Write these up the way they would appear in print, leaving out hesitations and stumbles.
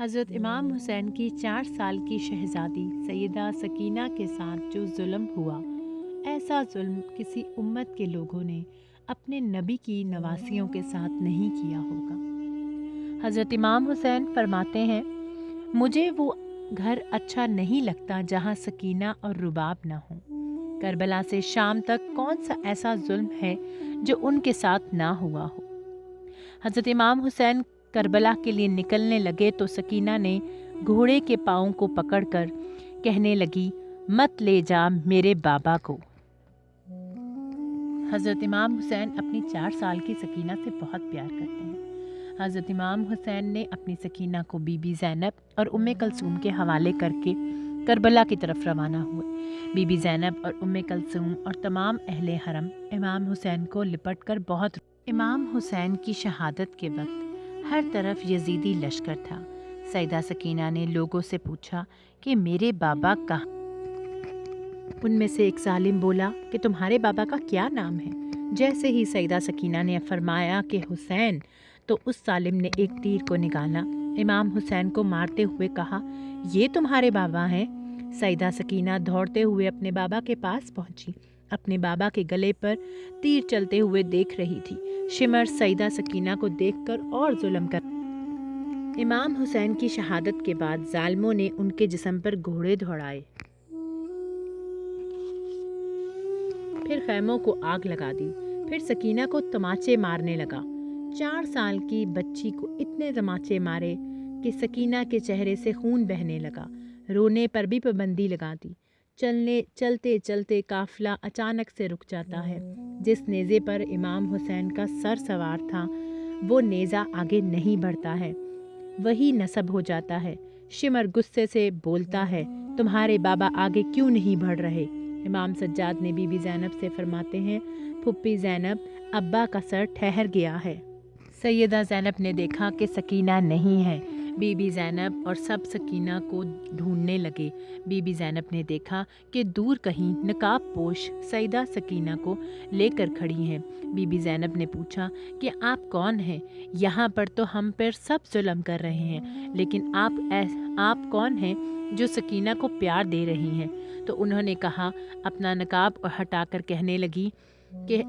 حضرت امام حسین کی 4 سال کی شہزادی سیدہ سکینہ کے ساتھ جو ظلم ہوا، ایسا ظلم کسی امت کے لوگوں نے اپنے نبی کی نواسیوں کے ساتھ نہیں کیا ہوگا۔ حضرت امام حسین فرماتے ہیں، مجھے وہ گھر اچھا نہیں لگتا جہاں سکینہ اور رباب نہ ہوں۔ کربلا سے شام تک کون سا ایسا ظلم ہے جو ان کے ساتھ نہ ہوا ہو۔ حضرت امام حسین کربلا کے لیے نکلنے لگے تو سکینہ نے گھوڑے کے پاؤں کو پکڑ کر کہنے لگی، مت لے جا میرے بابا کو۔ حضرت امام حسین اپنی 4 سال کی سکینہ سے بہت پیار کرتے ہیں۔ حضرت امام حسین نے اپنی سکینہ کو بی بی زینب اور کلثوم کے حوالے کر کے کربلا کی طرف روانہ ہوئے۔ بی زینب اور کلثوم اور تمام اہل حرم امام حسین کو لپٹ کر بہت امام حسین کی شہادت کے وقت ہر طرف یزیدی لشکر تھا۔ سیدہ سکینہ نے لوگوں سے پوچھا کہ میرے بابا کہاں؟ ان میں سے ایک ظالم بولا کہ تمہارے بابا کا کیا نام ہے؟ جیسے ہی سیدہ سکینہ نے فرمایا کہ حسین، تو اس ظالم نے ایک تیر کو نکالا، امام حسین کو مارتے ہوئے کہا، یہ تمہارے بابا ہیں؟ سیدہ سکینہ دوڑتے ہوئے اپنے بابا کے پاس پہنچی۔ اپنے بابا کے گلے پر تیر چلتے ہوئے دیکھ رہی تھی۔ شمر سیدہ سکینہ کو دیکھ کر اور ظلم کر امام حسین کی شہادت کے بعد ظالموں نے ان کے جسم پر گھوڑے دوڑائے، پھر خیموں کو آگ لگا دی، پھر سکینہ کو تماچے مارنے لگا۔ 4 سال کی بچی کو اتنے تماچے مارے کہ سکینہ کے چہرے سے خون بہنے لگا۔ رونے پر بھی پابندی لگا دی۔ چلتے چلتے قافلہ اچانک سے رک جاتا ہے۔ جس نیزے پر امام حسین کا سر سوار تھا، وہ نیزہ آگے نہیں بڑھتا ہے، وہی نصب ہو جاتا ہے۔ شمر غصے سے بولتا ہے، تمہارے بابا آگے کیوں نہیں بڑھ رہے؟ امام سجاد نے بی بی زینب سے فرماتے ہیں، پھپھی زینب، ابا کا سر ٹھہر گیا ہے۔ سیدہ زینب نے دیکھا کہ سکینہ نہیں ہے۔ بی بی زینب اور سب سکینہ کو ڈھونڈنے لگے۔ بی بی زینب نے دیکھا کہ دور کہیں نقاب پوش سیدہ سکینہ کو لے کر کھڑی ہیں۔ بی بی زینب نے پوچھا کہ آپ کون ہیں؟ یہاں پر تو ہم پر سب ظلم کر رہے ہیں، لیکن آپ کون ہیں جو سکینہ کو پیار دے رہی ہیں؟ تو انہوں نے کہا، اپنا نقاب ہٹا کر کہنے لگی کہ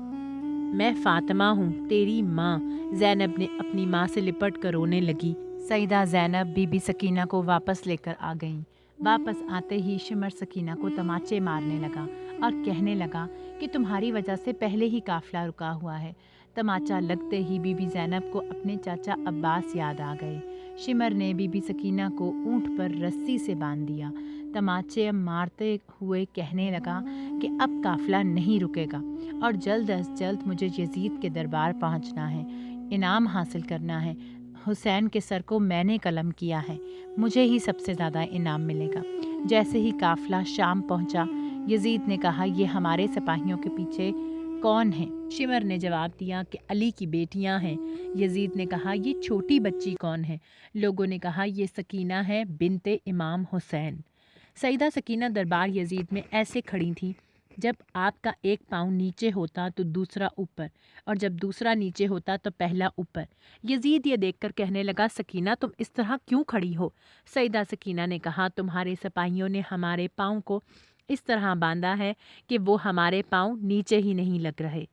میں فاطمہ ہوں، تیری ماں۔ زینب نے اپنی ماں سے لپٹ کر رونے لگی۔ سیدہ زینب بی بی سکینہ کو واپس لے کر آ گئیں۔ واپس آتے ہی شمر سکینہ کو تماچے مارنے لگا اور کہنے لگا کہ تمہاری وجہ سے پہلے ہی قافلہ رکا ہوا ہے۔ تماچا لگتے ہی بی بی زینب کو اپنے چاچا عباس یاد آ گئے۔ شمر نے بی بی سکینہ کو اونٹ پر رسی سے باندھ دیا۔ تماچے مارتے ہوئے کہنے لگا کہ اب قافلہ نہیں رکے گا اور جلد از جلد مجھے یزید کے دربار پہنچنا ہے، انعام حاصل کرنا ہے۔ حسین کے سر کو میں نے قلم کیا ہے، مجھے ہی سب سے زیادہ انعام ملے گا۔ جیسے ہی قافلہ شام پہنچا، یزید نے کہا، یہ ہمارے سپاہیوں کے پیچھے کون ہیں؟ شمر نے جواب دیا کہ علی کی بیٹیاں ہیں۔ یزید نے کہا، یہ چھوٹی بچی کون ہے؟ لوگوں نے کہا، یہ سکینہ ہے بنت امام حسین۔ سیدہ سکینہ دربار یزید میں ایسے کھڑی تھی، جب آپ کا ایک پاؤں نیچے ہوتا تو دوسرا اوپر، اور جب دوسرا نیچے ہوتا تو پہلا اوپر۔ یزید یہ دیکھ کر کہنے لگا، سکینہ تم اس طرح کیوں کھڑی ہو؟ سیدہ سکینہ نے کہا، تمہارے سپاہیوں نے ہمارے پاؤں کو اس طرح باندھا ہے کہ وہ ہمارے پاؤں نیچے ہی نہیں لگ رہے۔